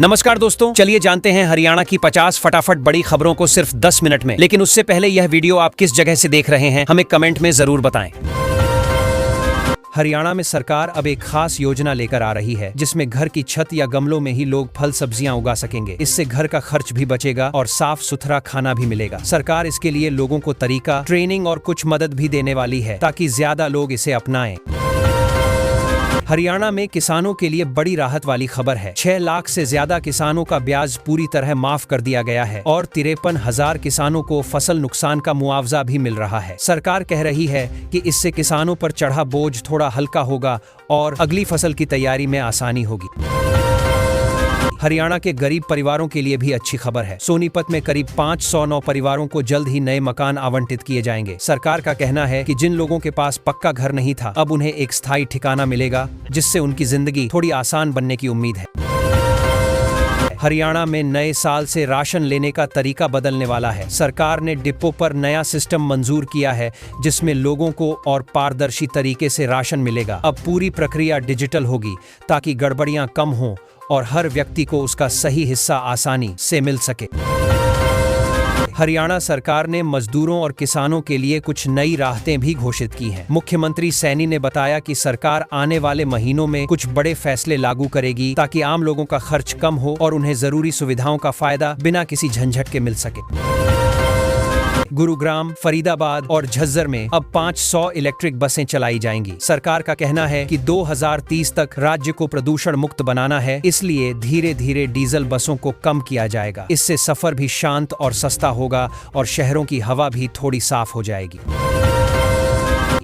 नमस्कार दोस्तों, चलिए जानते हैं हरियाणा की 50 फटाफट बड़ी खबरों को सिर्फ 10 मिनट में। लेकिन उससे पहले यह वीडियो आप किस जगह से देख रहे हैं हमें कमेंट में जरूर बताएं। हरियाणा में सरकार अब एक खास योजना लेकर आ रही है जिसमें घर की छत या गमलों में ही लोग फल सब्जियां उगा सकेंगे। इससे घर का खर्च भी बचेगा और साफ सुथरा खाना भी मिलेगा। सरकार इसके लिए लोगों को तरीका, ट्रेनिंग और कुछ मदद भी देने वाली है ताकि ज्यादा लोग इसे अपनाएं। हरियाणा में किसानों के लिए बड़ी राहत वाली खबर है। 6 लाख से ज्यादा किसानों का ब्याज पूरी तरह माफ कर दिया गया है और 53,000 किसानों को फसल नुकसान का मुआवजा भी मिल रहा है। सरकार कह रही है कि इससे किसानों पर चढ़ा बोझ थोड़ा हल्का होगा और अगली फसल की तैयारी में आसानी होगी। हरियाणा के गरीब परिवारों के लिए भी अच्छी खबर है। सोनीपत में करीब 509 परिवारों को जल्द ही नए मकान आवंटित किए जाएंगे। सरकार का कहना है कि जिन लोगों के पास पक्का घर नहीं था, अब उन्हें एक स्थायी ठिकाना मिलेगा जिससे उनकी जिंदगी थोड़ी आसान बनने की उम्मीद है। हरियाणा में नए साल से राशन लेने का तरीका बदलने वाला है। सरकार ने डिपो पर नया सिस्टम मंजूर किया है जिसमें लोगों को और पारदर्शी तरीके से राशन मिलेगा। अब पूरी प्रक्रिया डिजिटल होगी ताकि गड़बड़ियां कम हों और हर व्यक्ति को उसका सही हिस्सा आसानी से मिल सके। हरियाणा सरकार ने मजदूरों और किसानों के लिए कुछ नई राहतें भी घोषित की हैं। मुख्यमंत्री सैनी ने बताया कि सरकार आने वाले महीनों में कुछ बड़े फैसले लागू करेगी ताकि आम लोगों का खर्च कम हो और उन्हें जरूरी सुविधाओं का फायदा बिना किसी झंझट के मिल सके। गुरुग्राम, फरीदाबाद और झज्जर में अब 500 इलेक्ट्रिक बसें चलाई जाएंगी। सरकार का कहना है कि 2030 तक राज्य को प्रदूषण मुक्त बनाना है, इसलिए धीरे धीरे डीजल बसों को कम किया जाएगा। इससे सफर भी शांत और सस्ता होगा और शहरों की हवा भी थोड़ी साफ हो जाएगी।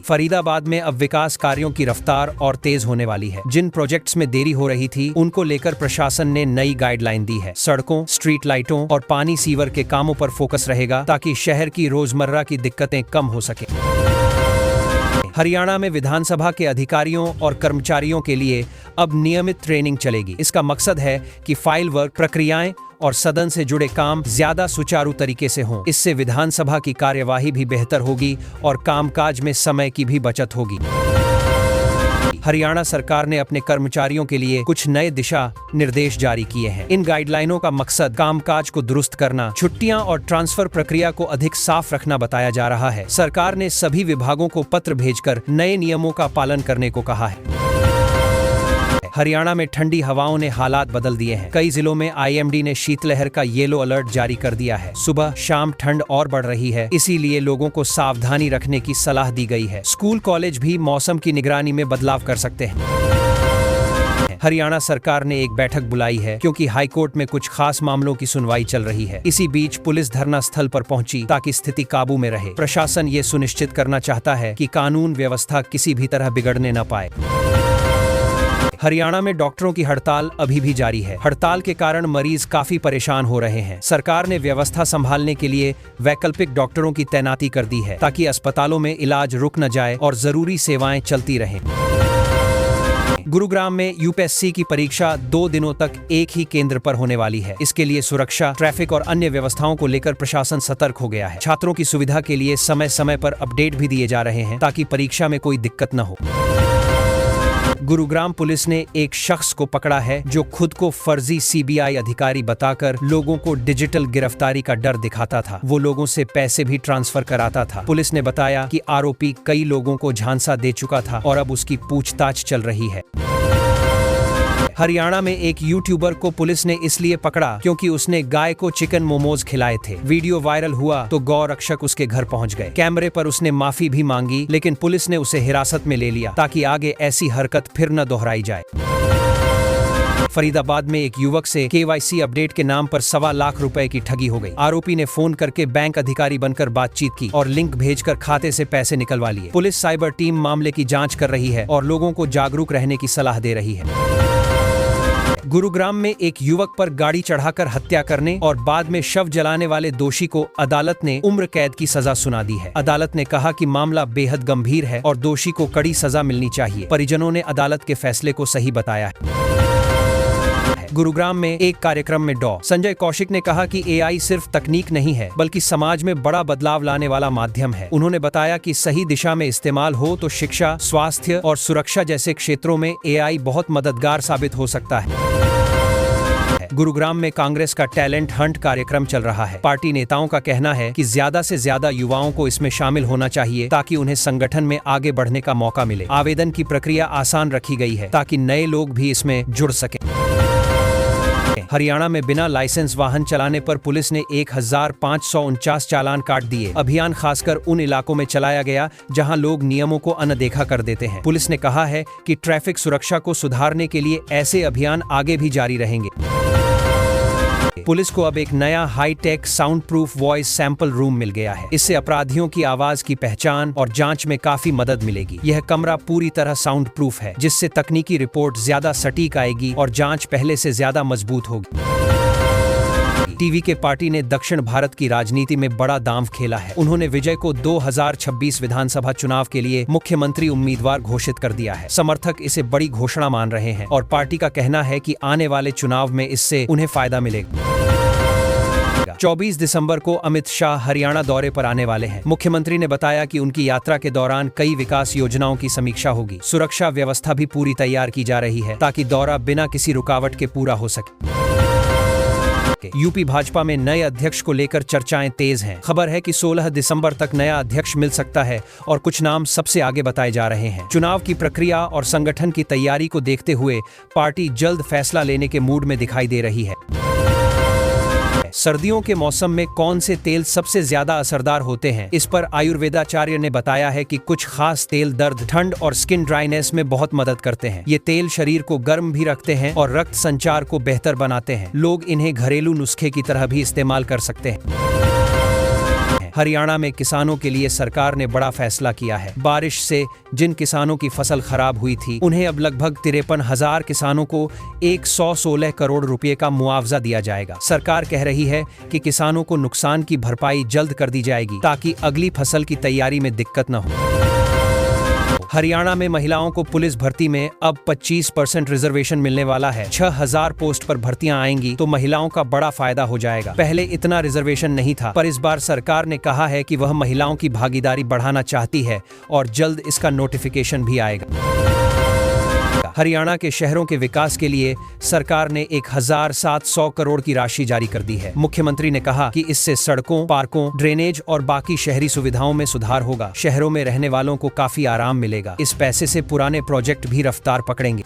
फरीदाबाद में अब विकास कार्यों की रफ्तार और तेज होने वाली है। जिन प्रोजेक्ट्स में देरी हो रही थी उनको लेकर प्रशासन ने नई गाइडलाइन दी है। सड़कों, स्ट्रीट लाइटों और पानी सीवर के कामों पर फोकस रहेगा ताकि शहर की रोजमर्रा की दिक्कतें कम हो सके। हरियाणा में विधानसभा के अधिकारियों और कर्मचारियों के लिए अब नियमित ट्रेनिंग चलेगी। इसका मकसद है कि फाइल वर्क, प्रक्रियाएं और सदन से जुड़े काम ज्यादा सुचारू तरीके से हों। इससे विधानसभा की कार्यवाही भी बेहतर होगी और कामकाज में समय की भी बचत होगी। हरियाणा सरकार ने अपने कर्मचारियों के लिए कुछ नए दिशा निर्देश जारी किए हैं। इन गाइडलाइनों का मकसद कामकाज को दुरुस्त करना, छुट्टियां और ट्रांसफर प्रक्रिया को अधिक साफ रखना बताया जा रहा है। सरकार ने सभी विभागों को पत्र भेजकर नए नियमों का पालन करने को कहा है। हरियाणा में ठंडी हवाओं ने हालात बदल दिए हैं। कई जिलों में आईएमडी ने शीतलहर का येलो अलर्ट जारी कर दिया है। सुबह शाम ठंड और बढ़ रही है, इसीलिए लोगों को सावधानी रखने की सलाह दी गई है। स्कूल कॉलेज भी मौसम की निगरानी में बदलाव कर सकते हैं। हरियाणा सरकार ने एक बैठक बुलाई है क्योंकि हाईकोर्ट में कुछ खास मामलों की सुनवाई चल रही है। इसी बीच पुलिस धरना स्थल पर पहुंची ताकि स्थिति काबू में रहे। प्रशासन ये सुनिश्चित करना चाहता है कि कानून व्यवस्था किसी भी तरह बिगड़ने न पाए। हरियाणा में डॉक्टरों की हड़ताल अभी भी जारी है। हड़ताल के कारण मरीज काफी परेशान हो रहे हैं। सरकार ने व्यवस्था संभालने के लिए वैकल्पिक डॉक्टरों की तैनाती कर दी है ताकि अस्पतालों में इलाज रुक न जाए और जरूरी सेवाएं चलती रहें। गुरुग्राम में यूपीएससी की परीक्षा 2 दिनों तक एक ही केंद्र पर होने वाली है। इसके लिए सुरक्षा, ट्रैफिक और अन्य व्यवस्थाओं को लेकर प्रशासन सतर्क हो गया है। छात्रों की सुविधा के लिए समय समय पर अपडेट भी दिए जा रहे हैं ताकि परीक्षा में कोई दिक्कत न हो। गुरुग्राम पुलिस ने एक शख्स को पकड़ा है जो खुद को फर्जी सीबीआई अधिकारी बताकर लोगों को डिजिटल गिरफ्तारी का डर दिखाता था। वो लोगों से पैसे भी ट्रांसफर कराता था। पुलिस ने बताया कि आरोपी कई लोगों को झांसा दे चुका था और अब उसकी पूछताछ चल रही है। हरियाणा में एक यूट्यूबर को पुलिस ने इसलिए पकड़ा क्योंकि उसने गाय को चिकन मोमोज खिलाए थे। वीडियो वायरल हुआ तो गौ रक्षक उसके घर पहुंच गए। कैमरे पर उसने माफी भी मांगी, लेकिन पुलिस ने उसे हिरासत में ले लिया ताकि आगे ऐसी हरकत फिर न दोहराई जाए। फरीदाबाद में एक युवक से KYC अपडेट के नाम पर 1.25 लाख रुपए की ठगी हो गई। आरोपी ने फोन करके बैंक अधिकारी बनकर बातचीत की और लिंक भेजकर खाते से पैसे निकलवा लिए। पुलिस साइबर टीम मामले की जांच कर रही है और लोगों को जागरूक रहने की सलाह दे रही है। गुरुग्राम में एक युवक पर गाड़ी चढ़ाकर हत्या करने और बाद में शव जलाने वाले दोषी को अदालत ने उम्र कैद की सजा सुना दी है। अदालत ने कहा कि मामला बेहद गंभीर है और दोषी को कड़ी सजा मिलनी चाहिए। परिजनों ने अदालत के फैसले को सही बताया है। गुरुग्राम में एक कार्यक्रम में डॉ. संजय कौशिक ने कहा कि एआई सिर्फ तकनीक नहीं है बल्कि समाज में बड़ा बदलाव लाने वाला माध्यम है। उन्होंने बताया कि सही दिशा में इस्तेमाल हो तो शिक्षा, स्वास्थ्य और सुरक्षा जैसे क्षेत्रों में एआई बहुत मददगार साबित हो सकता है। गुरुग्राम में कांग्रेस का टैलेंट हंट कार्यक्रम चल रहा है। पार्टी नेताओं का कहना है कि ज्यादा से ज्यादा युवाओं को इसमें शामिल होना चाहिए ताकि उन्हें संगठन में आगे बढ़ने का मौका मिले। आवेदन की प्रक्रिया आसान रखी गई है ताकि नए लोग भी इसमें जुड़ सकें। हरियाणा में बिना लाइसेंस वाहन चलाने पर पुलिस ने 1549 चालान काट दिए। अभियान खासकर उन इलाकों में चलाया गया जहां लोग नियमों को अनदेखा कर देते हैं। पुलिस ने कहा है कि ट्रैफिक सुरक्षा को सुधारने के लिए ऐसे अभियान आगे भी जारी रहेंगे। पुलिस को अब एक नया high tech soundproof voice sample room मिल गया है। इससे अपराधियों की आवाज की पहचान और जांच में काफी मदद मिलेगी। यह कमरा पूरी तरह साउंड प्रूफ है, जिससे तकनीकी रिपोर्ट ज्यादा सटीक आएगी और जांच पहले से ज्यादा मजबूत होगी। टीवी के पार्टी ने दक्षिण भारत की राजनीति में बड़ा दांव खेला है। उन्होंने विजय को 2026 विधानसभा चुनाव के लिए मुख्यमंत्री उम्मीदवार घोषित कर दिया है। समर्थक इसे बड़ी घोषणा मान रहे हैं और पार्टी का कहना है कि आने वाले चुनाव में इससे उन्हें फायदा मिलेगा। 24 दिसंबर को अमित शाह हरियाणा दौरे पर आने वाले हैं। मुख्यमंत्री ने बताया कि उनकी यात्रा के दौरान कई विकास योजनाओं की समीक्षा होगी। सुरक्षा व्यवस्था भी पूरी तैयार की जा रही है ताकि दौरा बिना किसी रुकावट के पूरा हो सके। यूपी भाजपा में नए अध्यक्ष को लेकर चर्चाएं तेज हैं। खबर है कि 16 दिसंबर तक नया अध्यक्ष मिल सकता है और कुछ नाम सबसे आगे बताए जा रहे हैं। चुनाव की प्रक्रिया और संगठन की तैयारी को देखते हुए पार्टी जल्द फैसला लेने के मूड में दिखाई दे रही है। सर्दियों के मौसम में कौन से तेल सबसे ज्यादा असरदार होते हैं? इस पर आयुर्वेदाचार्य ने बताया है कि कुछ खास तेल दर्द, ठंड और स्किन ड्राइनेस में बहुत मदद करते हैं। ये तेल शरीर को गर्म भी रखते हैं और रक्त संचार को बेहतर बनाते हैं। लोग इन्हें घरेलू नुस्खे की तरह भी इस्तेमाल कर सकते हैं। हरियाणा में किसानों के लिए सरकार ने बड़ा फैसला किया है। बारिश से जिन किसानों की फसल खराब हुई थी, उन्हें अब लगभग 53,000 किसानों को 116 करोड़ रुपए का मुआवजा दिया जाएगा। सरकार कह रही है कि किसानों को नुकसान की भरपाई जल्द कर दी जाएगी ताकि अगली फसल की तैयारी में दिक्कत न हो। हरियाणा में महिलाओं को पुलिस भर्ती में अब 25% रिजर्वेशन मिलने वाला है। 6,000 पोस्ट पर भर्तियां आएंगी तो महिलाओं का बड़ा फायदा हो जाएगा। पहले इतना रिजर्वेशन नहीं था, पर इस बार सरकार ने कहा है कि वह महिलाओं की भागीदारी बढ़ाना चाहती है और जल्द इसका नोटिफिकेशन भी आएगा। हरियाणा के शहरों के विकास के लिए सरकार ने 1,700 करोड़ की राशि जारी कर दी है। मुख्यमंत्री ने कहा कि इससे सड़कों, पार्कों, ड्रेनेज और बाकी शहरी सुविधाओं में सुधार होगा। शहरों में रहने वालों को काफी आराम मिलेगा। इस पैसे से पुराने प्रोजेक्ट भी रफ्तार पकड़ेंगे।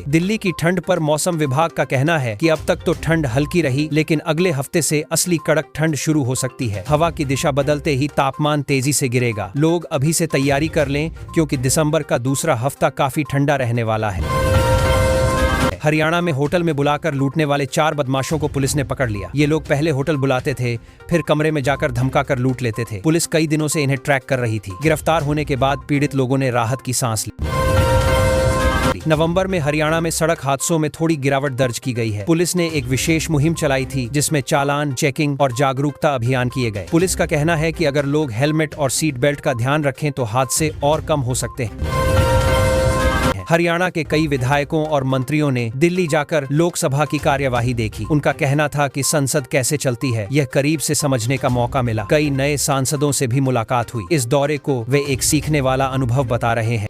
दिल्ली की ठंड पर मौसम विभाग का कहना है कि अब तक तो ठंड हल्की रही, लेकिन अगले हफ्ते से असली कड़क ठंड शुरू हो सकती है। हवा की दिशा बदलते ही तापमान तेजी से गिरेगा। लोग अभी से तैयारी कर लें क्योंकि दिसंबर का दूसरा हफ्ता काफी ठंडा रहने वाला है। हरियाणा में होटल में बुलाकर लूटने वाले 4 बदमाशों को पुलिस ने पकड़ लिया। ये लोग पहले होटल बुलाते थे, फिर कमरे में जाकर धमकाकर लूट लेते थे। पुलिस कई दिनों से इन्हें ट्रैक कर रही थी। गिरफ्तार होने के बाद पीड़ित लोगों ने राहत की सांस ली। नवंबर में हरियाणा में सड़क हादसों में थोड़ी गिरावट दर्ज की गई है। पुलिस ने एक विशेष मुहिम चलाई थी जिसमें चालान, चेकिंग और जागरूकता अभियान किए गए। पुलिस का कहना है कि अगर लोग हेलमेट और सीट बेल्ट का ध्यान रखें तो हादसे और कम हो सकते हैं। हरियाणा के कई विधायकों और मंत्रियों ने दिल्ली जाकर लोकसभा की कार्यवाही देखी। उनका कहना था कि संसद कैसे चलती है यह करीब से समझने का मौका मिला। कई नए सांसदों से भी मुलाकात हुई। इस दौरे को वे एक सीखने वाला अनुभव बता रहे हैं।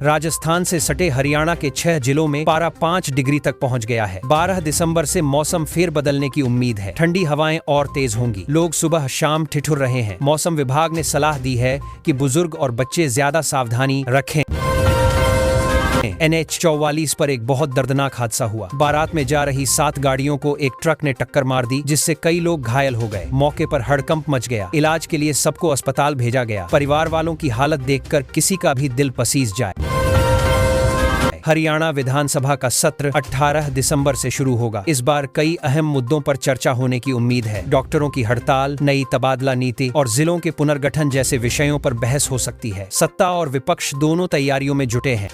राजस्थान से सटे हरियाणा के 6 जिलों में पारा 5 डिग्री तक पहुंच गया है। 12 दिसंबर से मौसम फिर बदलने की उम्मीद है। ठंडी हवाएं और तेज होंगी। लोग सुबह शाम ठिठुर रहे हैं। मौसम विभाग ने सलाह दी है कि बुजुर्ग और बच्चे ज्यादा सावधानी रखें। NH 44 पर एक बहुत दर्दनाक हादसा हुआ। बारात में जा रही 7 गाड़ियों को एक ट्रक ने टक्कर मार दी, जिससे कई लोग घायल हो गए। मौके पर हड़कंप मच गया। इलाज के लिए सबको अस्पताल भेजा गया। परिवार वालों की हालत देखकर किसी का भी दिल पसीज जाए। हरियाणा विधानसभा का सत्र 18 दिसंबर से शुरू होगा। इस बार कई अहम मुद्दों पर चर्चा होने की उम्मीद है। डॉक्टरों की हड़ताल, नई तबादला नीति और जिलों के पुनर्गठन जैसे विषयों पर बहस हो सकती है। सत्ता और विपक्ष दोनों तैयारियों में जुटे हैं।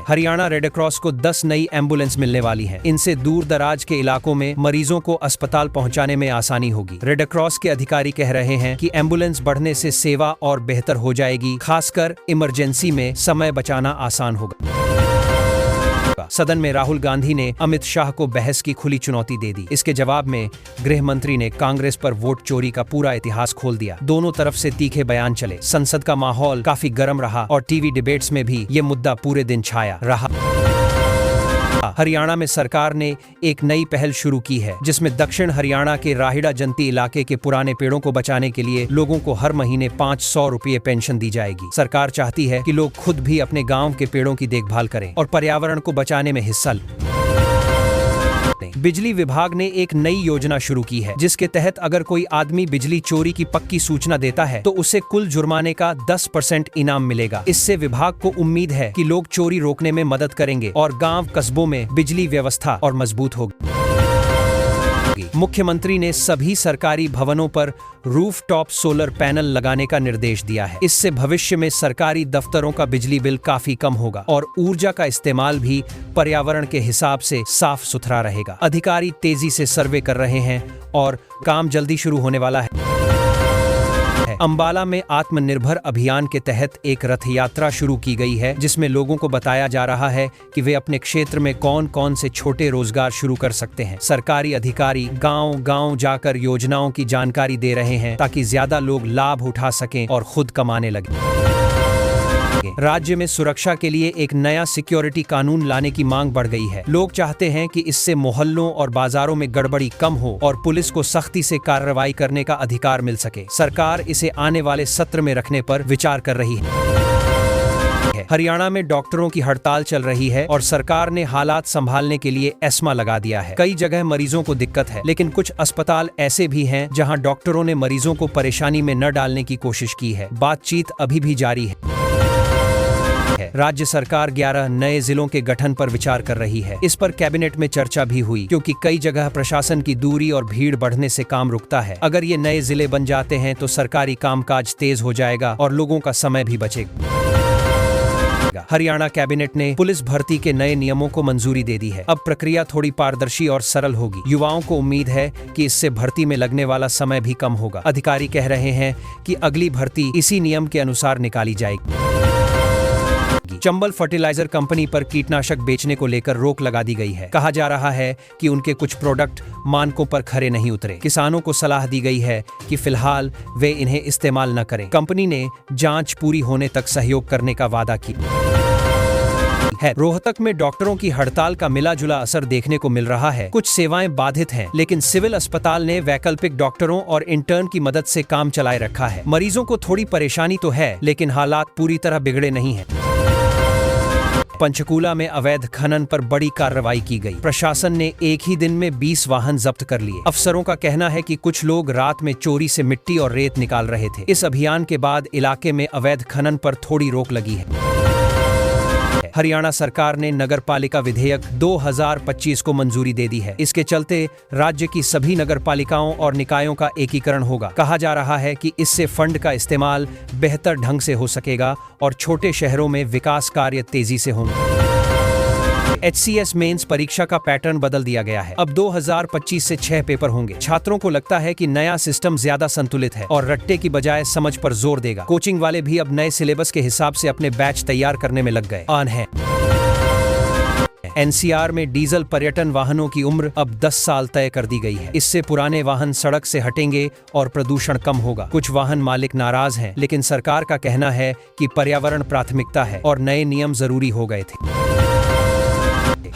हरियाणा रेड क्रॉस को 10 नई एम्बुलेंस मिलने वाली हैं। इनसे दूर दराज के इलाकों में मरीजों को अस्पताल पहुंचाने में आसानी होगी। रेड क्रॉस के अधिकारी कह रहे हैं कि एम्बुलेंस बढ़ने से सेवा और बेहतर हो जाएगी। खासकर इमरजेंसी में समय बचाना आसान होगा। सदन में राहुल गांधी ने अमित शाह को बहस की खुली चुनौती दे दी। इसके जवाब में गृह मंत्री ने कांग्रेस पर वोट चोरी का पूरा इतिहास खोल दिया। दोनों तरफ से तीखे बयान चले। संसद का माहौल काफी गर्म रहा और टीवी डिबेट्स में भी ये मुद्दा पूरे दिन छाया रहा। हरियाणा में सरकार ने एक नई पहल शुरू की है, जिसमें दक्षिण हरियाणा के राहिड़ा जंती इलाके के पुराने पेड़ों को बचाने के लिए लोगों को हर महीने 500 रुपये पेंशन दी जाएगी। सरकार चाहती है कि लोग खुद भी अपने गाँव के पेड़ों की देखभाल करें और पर्यावरण को बचाने में हिस्सा लें। बिजली विभाग ने एक नई योजना शुरू की है, जिसके तहत अगर कोई आदमी बिजली चोरी की पक्की सूचना देता है तो उसे कुल जुर्माने का 10% इनाम मिलेगा। इससे विभाग को उम्मीद है कि लोग चोरी रोकने में मदद करेंगे और गांव कस्बों में बिजली व्यवस्था और मजबूत होगी। मुख्यमंत्री ने सभी सरकारी भवनों पर रूफटॉप सोलर पैनल लगाने का निर्देश दिया है। इससे भविष्य में सरकारी दफ्तरों का बिजली बिल काफी कम होगा और ऊर्जा का इस्तेमाल भी पर्यावरण के हिसाब से साफ सुथरा रहेगा। अधिकारी तेजी से सर्वे कर रहे हैं और काम जल्दी शुरू होने वाला है। अंबाला में आत्मनिर्भर अभियान के तहत एक रथ यात्रा शुरू की गई है, जिसमें लोगों को बताया जा रहा है कि वे अपने क्षेत्र में कौन कौन से छोटे रोजगार शुरू कर सकते हैं। सरकारी अधिकारी गांव-गांव जाकर योजनाओं की जानकारी दे रहे हैं ताकि ज्यादा लोग लाभ उठा सकें और खुद कमाने लगें। राज्य में सुरक्षा के लिए एक नया सिक्योरिटी कानून लाने की मांग बढ़ गई है। लोग चाहते हैं कि इससे मोहल्लों और बाजारों में गड़बड़ी कम हो और पुलिस को सख्ती से कार्रवाई करने का अधिकार मिल सके। सरकार इसे आने वाले सत्र में रखने पर विचार कर रही है। हरियाणा में डॉक्टरों की हड़ताल चल रही है और सरकार ने हालात संभालने के लिए एस्मा लगा दिया है। कई जगह मरीजों को दिक्कत है, लेकिन कुछ अस्पताल ऐसे भी हैं जहां डॉक्टरों ने मरीजों को परेशानी में न डालने की कोशिश की है। बातचीत अभी भी जारी है। राज्य सरकार 11 नए जिलों के गठन पर विचार कर रही है। इस पर कैबिनेट में चर्चा भी हुई, क्योंकि कई जगह प्रशासन की दूरी और भीड़ बढ़ने से काम रुकता है। अगर ये नए जिले बन जाते हैं तो सरकारी कामकाज तेज हो जाएगा और लोगों का समय भी बचेगा। हरियाणा कैबिनेट ने पुलिस भर्ती के नए नियमों को मंजूरी दे दी है। अब प्रक्रिया थोड़ी पारदर्शी और सरल होगी। युवाओं को उम्मीद है कि इससे भर्ती में लगने वाला समय भी कम होगा। अधिकारी कह रहे हैं कि अगली भर्ती इसी नियम के अनुसार निकाली जाएगी। चंबल फर्टिलाइजर कंपनी पर कीटनाशक बेचने को लेकर रोक लगा दी गई है। कहा जा रहा है कि उनके कुछ प्रोडक्ट मानकों पर खरे नहीं उतरे। किसानों को सलाह दी गई है कि फिलहाल वे इन्हें इस्तेमाल न करें। कंपनी ने जांच पूरी होने तक सहयोग करने का वादा किया है। रोहतक में डॉक्टरों की हड़ताल का मिला जुला असर देखने को मिल रहा है। कुछ सेवाएं बाधित हैं, लेकिन सिविल अस्पताल ने वैकल्पिक डॉक्टरों और इंटर्न की मदद से काम चलाए रखा है। मरीजों को थोड़ी परेशानी तो है, लेकिन हालात पूरी तरह बिगड़े नहीं हैं। पंचकूला में अवैध खनन पर बड़ी कार्रवाई की गई। प्रशासन ने एक ही दिन में 20 वाहन जब्त कर लिए। अफसरों का कहना है कि कुछ लोग रात में चोरी से मिट्टी और रेत निकाल रहे थे। इस अभियान के बाद इलाके में अवैध खनन पर थोड़ी रोक लगी है। हरियाणा सरकार ने नगर पालिका विधेयक 2025 को मंजूरी दे दी है। इसके चलते राज्य की सभी नगर पालिकाओं और निकायों का एकीकरण होगा। कहा जा रहा है कि इससे फंड का इस्तेमाल बेहतर ढंग से हो सकेगा और छोटे शहरों में विकास कार्य तेजी से होंगे। HCS मेंस परीक्षा का पैटर्न बदल दिया गया है। अब 2025 से 6 पेपर होंगे। छात्रों को लगता है कि नया सिस्टम ज्यादा संतुलित है और रट्टे की बजाय समझ पर जोर देगा। कोचिंग वाले भी अब नए सिलेबस के हिसाब से अपने बैच तैयार करने में लग गए हैं। NCR में डीजल पर्यटन वाहनों की उम्र अब 10 साल तय कर दी गई है। इससे पुराने वाहन सड़क से हटेंगे और प्रदूषण कम होगा। कुछ वाहन मालिक नाराज हैं, लेकिन सरकार का कहना है कि पर्यावरण प्राथमिकता है और नए नियम जरूरी हो गए थे।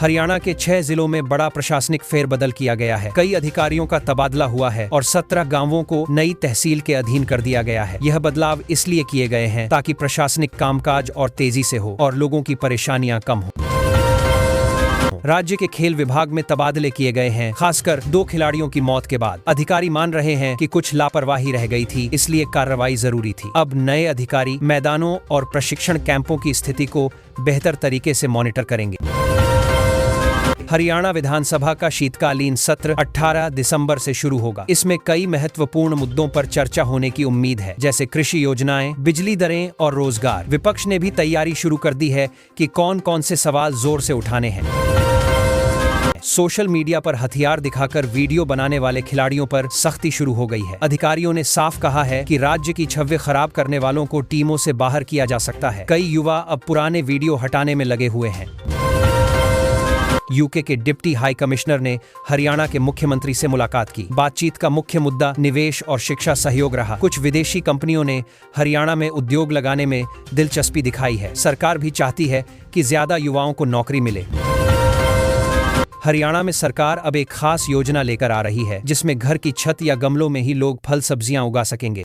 हरियाणा के 6 जिलों में बड़ा प्रशासनिक फेरबदल किया गया है। कई अधिकारियों का तबादला हुआ है और 17 गांवों को नई तहसील के अधीन कर दिया गया है। यह बदलाव इसलिए किए गए हैं ताकि प्रशासनिक कामकाज और तेजी से हो और लोगों की परेशानियां कम हो। राज्य के खेल विभाग में तबादले किए गए हैं, खासकर 2 खिलाड़ियों की मौत के बाद। अधिकारी मान रहे हैं कि कुछ लापरवाही रह गई थी, इसलिए कार्रवाई जरूरी थी। अब नए अधिकारी मैदानों और प्रशिक्षण कैंपों की स्थिति को बेहतर तरीके से मॉनिटर करेंगे। हरियाणा विधानसभा का शीतकालीन सत्र 18 दिसंबर से शुरू होगा। इसमें कई महत्वपूर्ण मुद्दों पर चर्चा होने की उम्मीद है, जैसे कृषि योजनाएं, बिजली दरें और रोजगार। विपक्ष ने भी तैयारी शुरू कर दी है कि कौन कौन से सवाल जोर से उठाने हैं। सोशल मीडिया पर हथियार दिखाकर वीडियो बनाने वाले खिलाड़ियों पर सख्ती शुरू हो गई है। अधिकारियों ने साफ कहा है कि राज्य की छवि खराब करने वालों को टीमों से बाहर किया जा सकता है। कई युवा अब पुराने वीडियो हटाने में लगे हुए हैं। यूके के डिप्टी हाई कमिश्नर ने हरियाणा के मुख्यमंत्री से मुलाकात की। बातचीत का मुख्य मुद्दा निवेश और शिक्षा सहयोग रहा। कुछ विदेशी कंपनियों ने हरियाणा में उद्योग लगाने में दिलचस्पी दिखाई है। सरकार भी चाहती है कि ज्यादा युवाओं को नौकरी मिले। हरियाणा में सरकार अब एक खास योजना लेकर आ रही है जिसमें घर की छत या गमलों में ही लोग फल सब्जियां उगा सकेंगे।